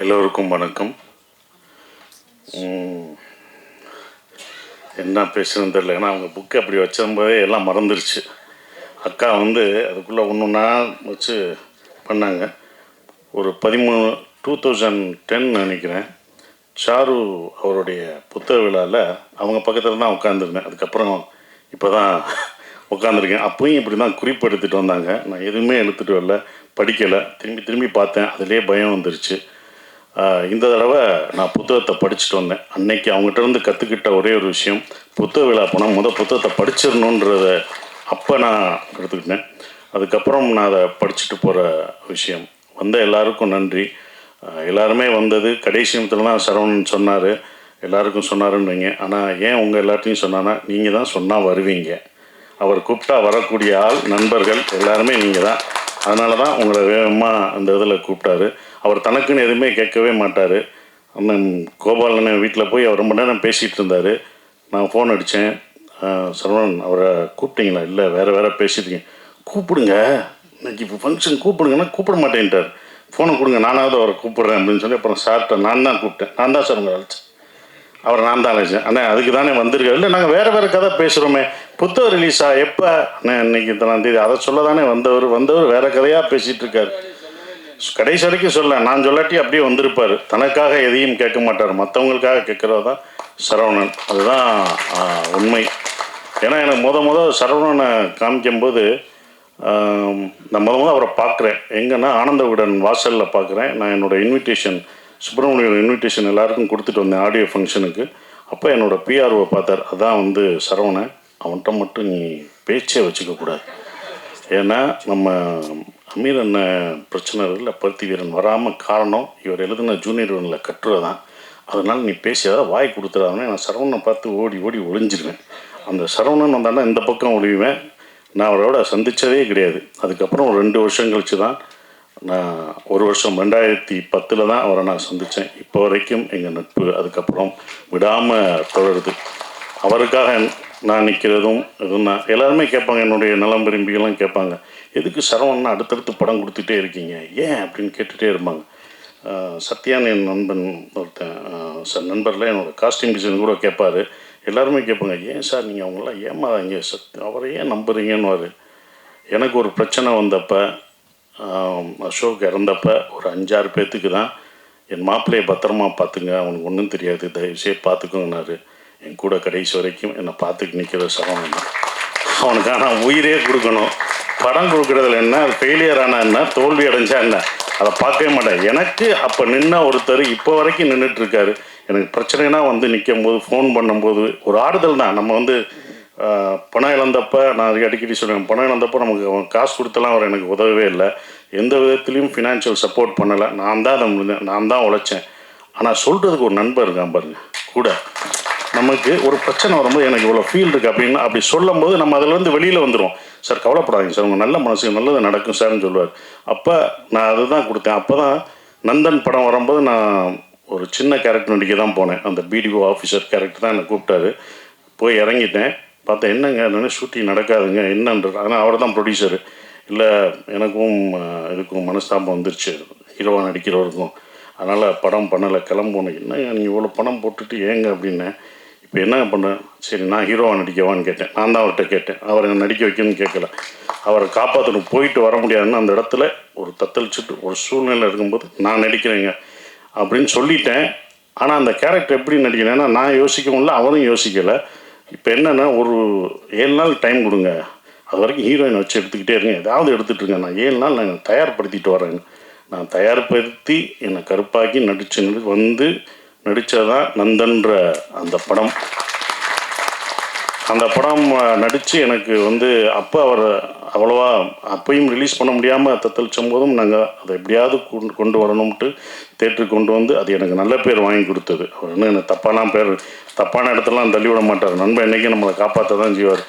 எல்லோருக்கும் வணக்கம். என்ன பேசுகிறதுன்னு தெரியல. ஏன்னா அவங்க புக்கு அப்படி வச்சும்போதே எல்லாம் மறந்துருச்சு. அக்கா அதுக்குள்ளே ஒன்றுன்னா வச்சு பண்ணாங்க. ஒரு 2010 நினைக்கிறேன், சாரு அவருடைய புத்தக விழாவில் அவங்க பக்கத்தில் தான் உட்காந்துருந்தேன். அதுக்கப்புறம் இப்போ தான் உட்காந்துருக்கேன். அப்போயும் இப்படி தான் குறிப்பு எடுத்துகிட்டு வந்தாங்க. நான் எதுவுமே எடுத்துகிட்டு வரல, படிக்கலை. திரும்பி பார்த்தேன், அதிலே பயம் வந்துருச்சு. இந்த தடவை நான் புத்தகத்தை படிச்சுட்டு வந்தேன். அன்னைக்கு அவங்ககிட்ட கற்றுக்கிட்ட ஒரே ஒரு விஷயம், புத்தக விழா போனால் புத்தகத்தை படிச்சிடணுன்றத அப்போ நான் எடுத்துக்கிட்டேன். அதுக்கப்புறம் நான் அதை படிச்சுட்டு போகிற விஷயம். எல்லாருக்கும் நன்றி. எல்லாருமே கடைசி நிமிஷத்தில் தான் சரவணன் சொன்னார், எல்லாருக்கும் சொன்னாருன்றீங்க. ஆனால் ஏன் உங்கள் எல்லாத்தையும் சொன்னான்னா, நீங்கள் தான் சொன்னால் வருவீங்க. அவர் கூப்பிட்டா வரக்கூடிய ஆள், நண்பர்கள் எல்லாருமே நீங்கள் தான். அதனால தான் உங்களை வேகமாக அந்த இதில் கூப்பிட்டாரு. அவர் தனக்குன்னு எதுவுமே கேட்கவே மாட்டார். அண்ணன் கோபாலண்ணன் வீட்டில் போய் அவர் ரொம்ப நேரம் பேசிகிட்டு இருந்தார். நான் ஃபோன் அடித்தேன், சரவணன் அவரை கூப்பிட்டீங்களா? இல்லை, வேறு பேசியிருக்கேன். கூப்பிடுங்க, இன்னைக்கு இப்போ ஃபங்க்ஷன் கூப்பிடுங்கன்னா கூப்பிட மாட்டேன்ட்டார். ஃபோனை கொடுங்க, நானாவது அவரை கூப்பிட்றேன் அப்படின்னு சொல்லி அப்புறம் சார்கிட்ட நான் தான் கூப்பிட்டேன். நான் தான் சார் உங்களை அழைச்சேன், அவரை நான் தான் அழைச்சேன். அண்ணா அதுக்கு தானே வந்திருக்காரு. இல்லை, நாங்கள் வேறு கதை பேசுகிறோமே, புத்தகம் ரிலீஸா எப்போ அண்ணா? இன்னைக்கு 3 அதை சொல்ல தானே வந்தவர் வேறு கதையாக பேசிகிட்டு இருக்கார். கடைசி வரைக்கும் சொல்ல, நான் சொல்லாட்டி அப்படியே வந்திருப்பார். தனக்காக எதையும் கேட்க மாட்டார், மற்றவங்களுக்காக கேட்குறது தான் சரவணன். அதுதான் உண்மை. ஏன்னா எனக்கு முத சரவணனை காமிக்கும்போது நான் முத அவரை பார்க்குறேன். எங்கன்னா ஆனந்த விகடன் வாசலில் பார்க்குறேன். நான் என்னோடய இன்விடேஷன், சுப்பிரமணியோட இன்விடேஷன் எல்லாருக்கும் கொடுத்துட்டு வந்தேன் ஆடியோ ஃபங்க்ஷனுக்கு. அப்போ என்னோடய பிஆர்ஓ பார்த்தார். அதான் சரவணன், அவன்கிட்ட மட்டும் நீ பேச்சே வச்சுக்கக்கூடாது. ஏன்னா நம்ம அமீர் அண்ணன் பிரச்சனை இல்லை, பருத்தி வீரன் வராமல் காரணம் இவர் எழுதின ஜூனியர் ஒன்றில் கட்டுரை தான். அதனால் நீ பேசியதாக வாய் கொடுத்துடாதுன்னு நான் சரவணனை பார்த்து ஓடி ஒளிஞ்சிருவேன். அந்த சரவணன் வந்தான்னா இந்த பக்கம் ஒழிவேன். நான் அவரோட சந்தித்ததே கிடையாது. அதுக்கப்புறம் 2 வருஷம் கழித்து தான், நான் 1 வருஷம் 2010 தான் அவரை நான் சந்தித்தேன். இப்போ வரைக்கும் எங்கள் நட்பு அதுக்கப்புறம் விடாமல் தொடருது. அவருக்காக நான் நிற்கிறதும் இதுவும் தான். எல்லாருமே கேட்பாங்க, என்னுடைய நலம் விரும்பிகள்லாம் கேட்பாங்க, எதுக்கு சரவணன் அடுத்தடுத்து படம் கொடுத்துட்டே இருக்கீங்க, ஏன் அப்படின்னு கேட்டுகிட்டே இருப்பாங்க. சத்யான் என் நண்பன் ஒருத்தன் நண்பரில் என்னோடய காஸ்டியூம் டிசைன் கூட கேட்பார். எல்லாருமே கேட்பாங்க, ஏன் சார் நீங்கள் அவங்களாம் ஏமாதாங்க, அவரை ஏன் நம்புறீங்கன்னு. எனக்கு ஒரு பிரச்சனை வந்தப்போ, அசோக் இறந்தப்போ ஒரு 5-6 பேர்த்துக்கு தான் என் மாப்பிள்ளையை பத்திரமா பார்த்துங்க, அவனுக்கு ஒன்றும் தெரியாது, தயவுசெய்து பார்த்துக்கோங்கன்னாரு. என் கூட கடைசி வரைக்கும் என்னை பார்த்துட்டு நிற்கிற சரவணன் தான். அவனுக்காக நான் உயிரே கொடுக்கணும். படம் கொடுக்குறதுல என்ன, அது ஃபெயிலியர் ஆனால் என்ன, தோல்வி அடைஞ்சா என்ன, அதை பார்க்கவே மாட்டேன். எனக்கு அப்போ நின்ன ஒருத்தர் இப்போ வரைக்கும் நின்றுட்டுருக்காரு. எனக்கு பிரச்சனைனா நிற்கும் போது ஃபோன் பண்ணும்போது ஒரு ஆறுதல் தான். நம்ம பணம் இழந்தப்போ, நான் அதுக்கு அடிக்கடி சொல்லுவேன், பணம் இழந்தப்போ நமக்கு காசு கொடுத்தலாம் அவர் எனக்கு உதவவே இல்லை, எந்த விதத்துலேயும் ஃபினான்ஷியல் சப்போர்ட் பண்ணலை. நான் தான் அதை முடிஞ்சேன், நான் தான் உழைச்சேன். ஆனால் சொல்கிறதுக்கு ஒரு நண்பர் இருக்கான் பாருங்க கூட. நமக்கு ஒரு பிரச்சனை வரும்போது எனக்கு இவ்வளோ ஃபீல் இருக்குது அப்படின்னு அப்படி சொல்லும் போது நம்ம அதிலேருந்து வெளியில் வந்துடுவோம். சார் கவலைப்படாதீங்க சார், உங்கள் நல்ல மனசுக்கு நல்லது நடக்கும் சார்ன்னு சொல்லுவார். அப்போ நான் அதுதான் கொடுத்தேன். அப்போ தான் நந்தன் படம் வரும்போது நான் ஒரு சின்ன கேரக்டர் நடிக்க தான் போனேன். அந்த பிடிஓ ஆஃபீஸர் கேரக்டர் தான் என்னை கூப்பிட்டாரு. போய் இறங்கிட்டேன். பார்த்தா என்னங்க ஷூட்டிங் நடக்காதுங்க என்னன்றது. ஆனால் அவர் தான் ப்ரொடியூசரு. இல்லை, எனக்கும் இதுக்கும் மனஸ்தாபம் வந்துருச்சு, ஹீரோவாக நடிக்கிறவருக்கும், அதனால் படம் பண்ணலை, கிளம்புனேன். என்னங்க நீங்கள் இவ்வளோ பணம் போட்டுட்டு ஏங்க அப்படின்னேன். இப்போ என்ன பண்ணேன், சரி நான் ஹீரோவாக நடிக்கவான்னு கேட்டேன். நான் தான் அவர்கிட்ட கேட்டேன், அவரை நடிக்க வைக்கணும்னு கேட்கல. அவரை காப்பாற்றணும், போயிட்டு வர முடியாதுன்னு அந்த இடத்துல ஒரு தத்தளிச்சுட்டு ஒரு சூழ்நிலை இருக்கும்போது நான் நடிக்கிறேங்க அப்படின்னு சொல்லிட்டேன். ஆனால் அந்த கேரக்டர் எப்படி நடிக்கிறேன்னா நான் யோசிக்கவும் இல்லை, அவரும் யோசிக்கலை. இப்போ என்னென்னா, ஒரு 7 நாள் டைம் கொடுங்க, அது வரைக்கும் ஹீரோயின் வச்சு எடுத்துக்கிட்டே இருங்க, ஏதாவது எடுத்துகிட்டு இருக்கேன், நான் 7 நாள் நான் தயார்படுத்திட்டு வரேன். நான் தயார்படுத்தி என்னை கருப்பாக்கி நடித்தது தான் நந்தன்ற அந்த படம். அந்த படம் நடித்து எனக்கு அப்போ அவர் அவ்வளோவா அப்பையும் ரிலீஸ் பண்ண முடியாமல் தத்தளிச்சும் போதும் நாங்கள் அதை எப்படியாவது கொண்டு வரணும்ட்டு தேட்டருக்கு கொண்டு அது எனக்கு நல்ல பேர் வாங்கி கொடுத்தது. அவர் எனக்கு தப்பான இடத்துலாம் தள்ளி விட மாட்டார். நண்பன் என்றைக்கும் நம்மளை காப்பாற்ற தான் செய்வார்.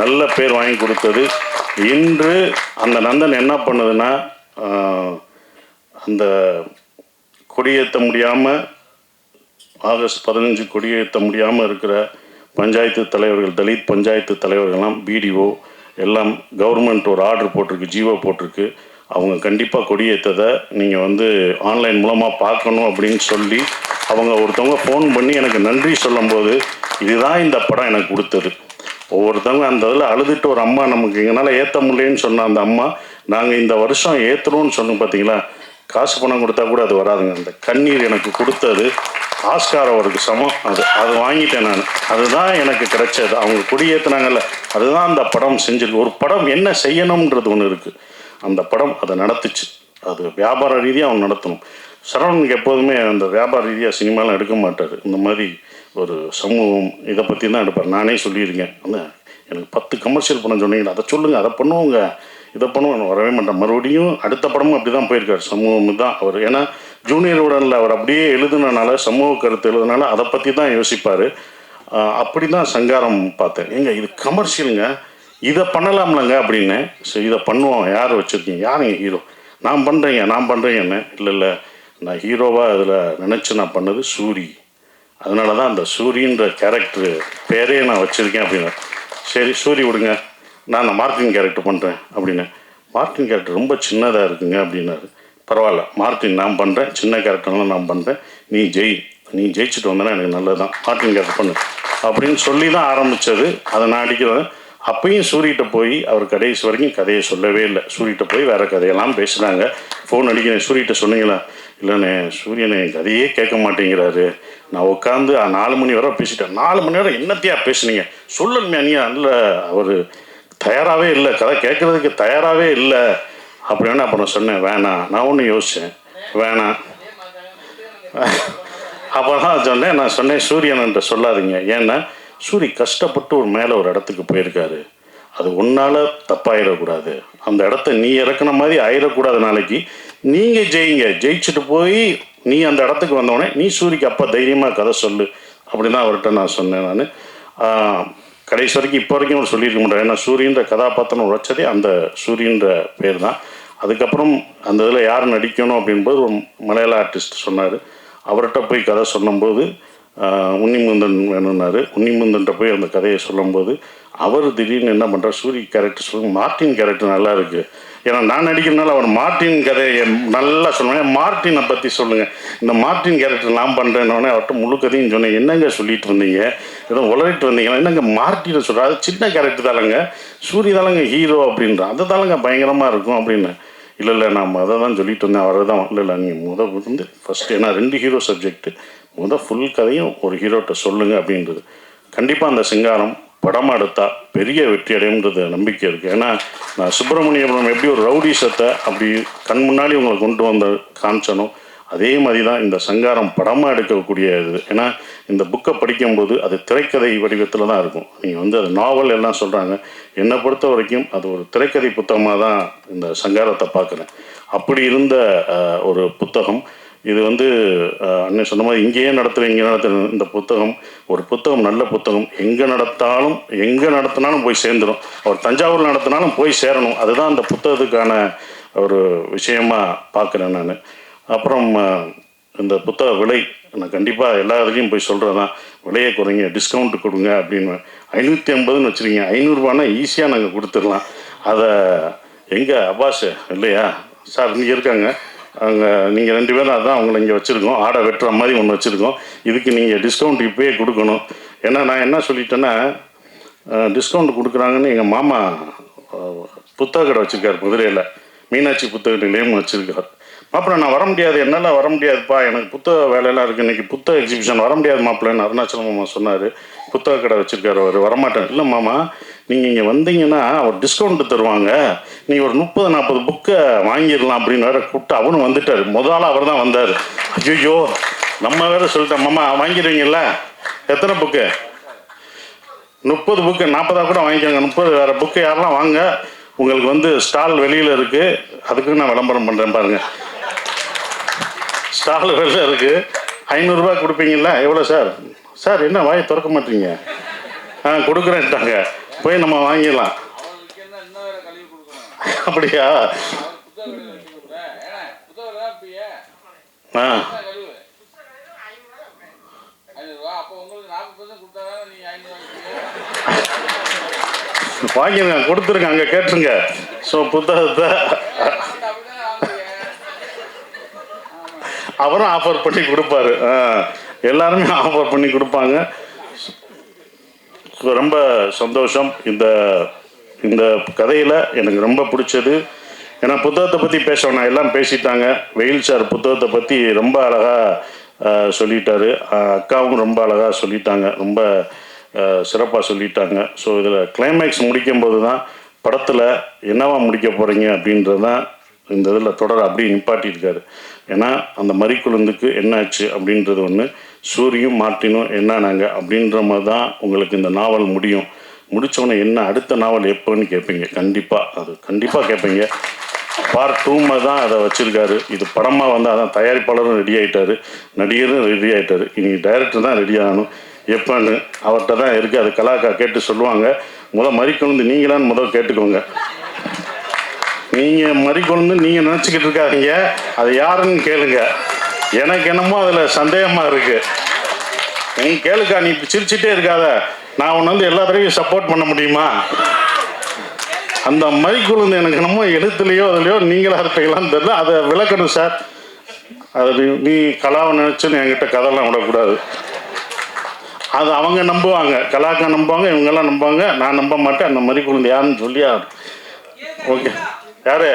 நல்ல பேர் வாங்கி கொடுத்தது. இன்று அந்த நந்தன் என்ன பண்ணுதுன்னா, அந்த கொடியேற்ற முடியாமல், ஆகஸ்ட் 15 கொடியேற்ற முடியாமல் இருக்கிற பஞ்சாயத்து தலைவர்கள், தலித் பஞ்சாயத்து தலைவர்கள்லாம், பிடிஓ எல்லாம் கவர்மெண்ட் ஒரு ஆர்டர் போட்டிருக்கு, ஜிஓ போட்டிருக்கு. அவங்க கண்டிப்பாக கொடியேற்றதை நீங்கள் வந்து ஆன்லைன் மூலமாக பார்க்கணும் அப்படின்னு சொல்லி அவங்க ஒருத்தவங்க ஃபோன் பண்ணி எனக்கு நன்றி சொல்லும்போது இதுதான் இந்த படம் எனக்கு கொடுத்தது. ஒவ்வொருத்தவங்க அந்த இதில் அழுதுட்டு ஒரு அம்மா நமக்கு எங்களால் ஏற்ற முடியலன்னு சொன்ன அந்த அம்மா நாங்கள் இந்த வருஷம் ஏற்றுறோன்னு சொன்னோம் பார்த்தீங்களா, காசு பணம் கொடுத்தா கூட அது வராதுங்க. அந்த கண்ணீர் எனக்கு கொடுத்தது ஆஸ்கார் அவருக்கு சமம். அது வாங்கிட்டேன் நான். அதுதான் எனக்கு கிடைச்சது. அவங்க கொடியேற்றினாங்கல்ல, அதுதான் அந்த படம் செஞ்சிருக்கு. ஒரு படம் என்ன செய்யணுன்றது ஒன்று இருக்குது. அந்த படம் அதை நடத்துச்சு. அது வியாபார ரீதியாக அவங்க நடத்தணும். சரவணனுக்கு எப்போதுமே அந்த வியாபார ரீதியாக சினிமாலாம் எடுக்க மாட்டார். இந்த மாதிரி ஒரு சமூகம் இதை பற்றி தான் எடுப்பார். நானே சொல்லியிருக்கேன், எனக்கு 10 கமர்ஷியல் படம் சொன்னீங்க, அதை சொல்லுங்கள், அதை பண்ணுவோங்க, இதை பண்ணுவோம், வரவே மாட்டேன். மறுபடியும் அடுத்த படமும் அப்படி தான் போயிருக்கார். சமூகம் தான் அவர். ஏன்னா ஜூனியர் உடனில் அவர் அப்படியே எழுதுனால, சமூக கருத்து எழுதுனால அதை பற்றி தான் யோசிப்பார். அப்படி தான் சங்காரம் பார்த்தேன். ஏங்க இது கமர்ஷியலுங்க, இதை பண்ணலாம்லங்க அப்படின்னு. சரி இதை பண்ணுவோம், யார் வச்சுருக்கீங்க, யாருங்க ஹீரோ, நான் பண்ணுறேங்கன்னு. இல்லை நான் ஹீரோவாக அதில் நினச்சி நான் பண்ணது சூரி. அதனால தான் அந்த சூரின்ற கேரக்டரு பேரே நான் வச்சுருக்கேன் அப்படின்னு. சரி சூரி விடுங்க, நான் மார்ட்டின் கேரக்டர் பண்ணுறேன் அப்படின்னு. மார்ட்டின் கேரக்டர் ரொம்ப சின்னதாக இருக்குங்க அப்படின்னாரு. பரவாயில்ல, மார்ட்டின் நான் பண்ணுறேன், சின்ன கேரக்டர்லாம் நான் பண்ணுறேன், நீ ஜெயிச்சுட்டு வந்தேன்னா எனக்கு நல்லது தான், மார்ட்டின் கேரக்டர் பண்ணு அப்படின்னு சொல்லி தான் ஆரம்பித்தது. அதை நான் அடிக்கிறேன். அப்பையும் சூரியகிட்ட போய் அவர் கடைசி வரைக்கும் கதையை சொல்லவே இல்லை. சூரியகிட்ட போய் வேறு கதையெல்லாம் பேசுகிறாங்க. ஃபோன் அடிக்கிறேன், சூரியகிட்ட சொன்னீங்களா? இல்லைண்ணே, சூரியனை கதையே கேட்க மாட்டேங்கிறாரு, நான் உட்காந்து 4 மணி வரை பேசிட்டேன். 4 மணி வரை என்னத்தையா பேசுனீங்க, சொல்லணுமே நீ. இல்லை அவர் தயாராகவே இல்லை, கதை கேட்குறதுக்கு தயாராகவே இல்லை அப்படின்னு. அப்புறம் சொன்னேன் வேணாம். நான் ஒன்று யோசித்தேன், வேணாம். அப்போ தான் நான் சொன்னேன் சூரியன்கிட்ட சொல்லாதீங்க. ஏன்னா சூரி கஷ்டப்பட்டு மேலே ஒரு இடத்துக்கு போயிருக்காரு, அது ஒன்றால் தப்பாயிடக்கூடாது. அந்த இடத்த நீ இறக்குன மாதிரி ஆயிடக்கூடாது. நாளைக்கு நீங்கள் ஜெயிச்சுட்டு போய் நீ அந்த இடத்துக்கு வந்தோடனே நீ சூரிக்கு அப்போ தைரியமாக கதை சொல்லு அப்படின்னு தான் அவர்கிட்ட நான் சொன்னேன். நான் கடைசி வரைக்கும் இப்போ வரைக்கும் அவர் சொல்லியிருக்க மாட்டேன். ஏன்னா சூரியன்ற கதாபாத்திரம் உழைச்சதே அந்த சூரியன்ற பேர் தான். அதுக்கப்புறம் அந்த இதில் யார் நடிக்கணும் அப்படின்போது ஒரு மலையாள ஆர்டிஸ்ட் சொன்னார். அவர்கிட்ட போய் கதை சொல்லும்போது உன்னிமுந்தன் வேணும்னாரு. உன்னிமுந்தன்ட்ட போய் அந்த கதையை சொல்லும்போது அவர் திடீர்னு என்ன பண்ணுறார், சூரிய கேரக்டர் சொல்லுங்கள், மார்ட்டின் கேரக்டர் நல்லா இருக்குது. ஏன்னா நான் நடிக்கிறதுனால அவர் மார்ட்டின் கதையை நல்லா சொல்லுவேன். மார்ட்டினை பற்றி சொல்லுங்கள், இந்த மார்ட்டின் கேரக்டர் நான் பண்ணுறேன்னொடனே அவர்கிட்ட முழு கதையும் சொன்னேன். என்னங்க சொல்லிட்டு இருந்தீங்க, ஏதோ உளறிட்டு வந்தீங்கன்னா, என்னங்க மார்ட்டினை சொல்கிறார், அது சின்ன கேரக்டர் தானங்க, சூரிய தானங்க ஹீரோ அப்படின்றான், அது தானங்க பயங்கரமாக இருக்கும் அப்படின்னு. இல்லை நான் அதை தான் சொல்லிட்டு இருந்தேன். அவரை தான் இல்லை நீங்கள் வந்து ஃபஸ்ட்டு, ஏன்னா 2 ஹீரோ சப்ஜெக்ட்டு, ஃபுல் கதையும் ஒரு ஹீரோட்ட சொல்லுங்கள் அப்படின்றது. கண்டிப்பாக அந்த சிங்காரம் படமாக எடுத்தால் பெரிய வெற்றி அடையும்ன்றது நம்பிக்கை இருக்குது. ஏன்னா நான் சுப்பிரமணியபுரம் எப்படி ஒரு ரவுடிசத்தை அப்படி கண் முன்னாடி உங்களை கொண்டு வந்த காமிச்சனோ, அதே மாதிரி தான் இந்த சங்காரம் படமாக எடுக்கக்கூடிய இது. ஏன்னா இந்த புக்கை படிக்கும்போது அது திரைக்கதை வடிவத்தில் தான் இருக்கும். நீங்கள் அது நாவல் எல்லாம் சொல்கிறாங்க, என்னை பொறுத்த வரைக்கும் அது ஒரு திரைக்கதை புத்தகமாக தான் இந்த சங்காரத்தை பார்க்குறேன். அப்படி இருந்த ஒரு புத்தகம் இது. அண்ணன் சொன்ன மாதிரி இங்கேயே நடத்துகிற இந்த புத்தகம் ஒரு புத்தகம், நல்ல புத்தகம், எங்கே நடத்தினாலும் போய் சேர்ந்துடும். அவர் தஞ்சாவூர் நடத்தினாலும் போய் சேரணும். அதுதான் அந்த புத்தகத்துக்கான ஒரு விஷயமாக பார்க்குறேன் நான். அப்புறம் இந்த புத்தக விலை நான் கண்டிப்பாக எல்லா இதுலேயும் போய் சொல்கிறது தான், விலையை குறைங்க, டிஸ்கவுண்ட் கொடுங்க அப்படின்னு. 550ன்னு வச்சுருக்கீங்க, 500ரூபானா ஈஸியாக நாங்கள் கொடுத்துடலாம். அதை எங்கே அப்பாஸ் இல்லையா சார் இங்கே இருக்காங்க, அங்கே நீங்கள் 2 பேரும், அதுதான் அவங்கள இங்கே வச்சுருக்கோம், ஆடை வெட்டுற மாதிரி ஒன்று வச்சுருக்கோம். இதுக்கு நீங்கள் டிஸ்கவுண்ட் இப்போயே கொடுக்கணும். ஏன்னா நான் என்ன சொல்லிட்டேன்னா, டிஸ்கவுண்ட் கொடுக்குறாங்கன்னு எங்கள் மாமா புத்தக கடை வச்சுருக்கார் மதுரையில், மீனாட்சி புத்தக நிலையம் வச்சுருக்கார். மாப்பிள்ளை நான் வர முடியாது, என்னால் வர முடியாதுப்பா, எனக்கு புத்தக வேலையெல்லாம் இருக்குது, இன்றைக்கி புத்தக எக்ஸிபிஷன், வர முடியாது மாப்பிள்ளைன்னு அருணாச்சலம் மாமா சொன்னார். புத்தக கடை வச்சுருக்காரு அவர், வரமாட்டேன். இல்லை மாமா, நீங்கள் இங்கே வந்தீங்கன்னா அவர் டிஸ்கவுண்ட்டு தருவாங்க, நீங்கள் ஒரு 30-40 புக்கை வாங்கிடலாம் அப்படின்னு வேறு கூப்பிட்டு அவனும் வந்துட்டார். முதல்ல அவர் தான் வந்தார். ஐயோ நம்ம வேறு சொல்லிட்டேன், மாமா வாங்கிடுவீங்கல்ல, எத்தனை புக்கு? 30 புக்கு, 40 கூட வாங்கிக்கோங்க, 30 வேறு புக்கு யாரெல்லாம் வாங்க, உங்களுக்கு ஸ்டால் வெளியில் இருக்குது, அதுக்கு நான் விளம்பரம் பண்ணுறேன் பாருங்கள். ஸ்டால் வெளியில் இருக்குது, 500 ரூபா கொடுப்பீங்களா? எவ்வளோ சார்? சார் என்ன வாயை திறக்க மாட்டீங்க? கொடுக்குறேன்ட்டாங்க, போய் நம்ம வாங்கிடலாம். அப்படியா? வாங்கிருங்க, கொடுத்துருங்க, அங்கே கேட்டுருங்க. ஸோ புத்தகத்தை அவரும் ஆஃபர் பண்ணி கொடுப்பாரு. எல்லாருமே ஆஃபர் பண்ணி கொடுப்பாங்க. ரொம்ப சந்தோஷம். இந்த இந்த கதையில் எனக்கு ரொம்ப பிடிச்சது, ஏன்னா புத்தகத்தை பற்றி பேசணும், எல்லாம் பேசிட்டாங்க. வெயில் சார் புத்தகத்தை பற்றி ரொம்ப அழகாக சொல்லிட்டாரு. அக்காவும் ரொம்ப அழகாக சொல்லிட்டாங்க, ரொம்ப சிறப்பாக சொல்லிட்டாங்க. ஸோ இதில் கிளைமேக்ஸ் முடிக்கும்போது தான் படத்தில் என்னவா முடிக்க போகிறீங்க அப்படின்றது தான் இந்த இதில் தொடர் அப்படியே நிப்பாட்டியிருக்காரு. ஏன்னா அந்த மறிக்குழுந்துக்கு என்னாச்சு அப்படின்றது ஒன்று, சூரியும் மார்ட்டினும் என்னானாங்க அப்படின்ற மாதிரி தான் உங்களுக்கு இந்த நாவல் முடியும். முடித்தோடனே என்ன அடுத்த நாவல் எப்போன்னு கேட்பீங்க. அது கண்டிப்பாக கேட்பீங்க. பார்ட் 2 தான் அதை வச்சுருக்காரு. இது படமாக வந்து அதான் தயாரிப்பாளரும் ரெடி ஆகிட்டார், நடிகரும் ரெடி ஆகிட்டார். இனி டைரக்டர் தான் ரெடி ஆகணும். எப்போன்னு அவர்கிட்ட தான் இருக்குது. அது கலாக்கா கேட்டு சொல்லுவாங்க. மறிக்குழுந்து நீங்களான்னு கேட்டுக்கோங்க. நீங்கள் மறிக்குழுந்து நீங்கள் நினச்சிக்கிட்டு இருக்காதீங்க, அது யாருன்னு கேளுங்க. எனக்கு என்னமோ அதில் சந்தேகமாக இருக்குது. நீ கேளுக்கா, நீ சிரிச்சிட்டே இருக்காத, நான் உன்னை வந்து எல்லா தடவையும் சப்போர்ட் பண்ண முடியுமா? அந்த மறிக்குழுந்து எனக்கு என்னமோ எழுத்துலையோ அதுலையோ நீங்களாக இருப்பீங்களான்னு தெரியல. அதை விளக்கணும் சார். அது நீ கலாவை நினச்சுன்னு என்கிட்ட கதைலாம் விடக்கூடாது. அது அவங்க நம்புவாங்க, கலாக்கா நம்புவாங்க, இவங்கெல்லாம் நம்புவாங்க, நான் நம்ப மாட்டேன். அந்த மறிக்குழுந்து யாருன்னு சொல்லி ஓகே யாரு?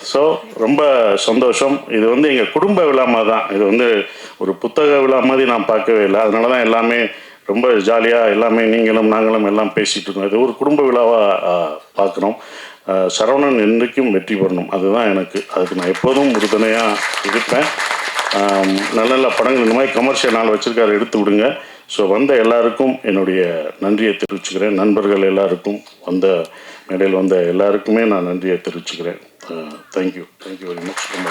ஸோ ரொம்ப சந்தோஷம். இது வந்து எங்கள் குடும்ப விழாமா தான். இது வந்து ஒரு புத்தக விழா மாதிரி நான் பார்க்கவே இல்லை. அதனால தான் எல்லாமே ரொம்ப ஜாலியாக எல்லாமே நீங்களும் நாங்களும் எல்லாம் பேசிகிட்டு இருக்கோம். இது ஒரு குடும்ப விழாவாக பார்க்குறோம். சரவணன் என்றைக்கும் வெற்றி பெறணும், அதுதான் எனக்கு. அதுக்கு நான் எப்போதும் உறுதுணையாக இருப்பேன். நல்ல நல்ல படங்கள் இந்த மாதிரி கமர்ஷியல் நாள் வச்சுருக்காரு, எடுத்து விடுங்க. ஸோ வந்த எல்லாருக்கும் என்னுடைய நன்றியை தெரிவிச்சுக்கிறேன். நண்பர்கள் எல்லாருக்கும், மேடையில் வந்த எல்லாருக்குமே நான் நன்றியை தெரிவிச்சுக்கிறேன். Thank you very much. ரொம்ப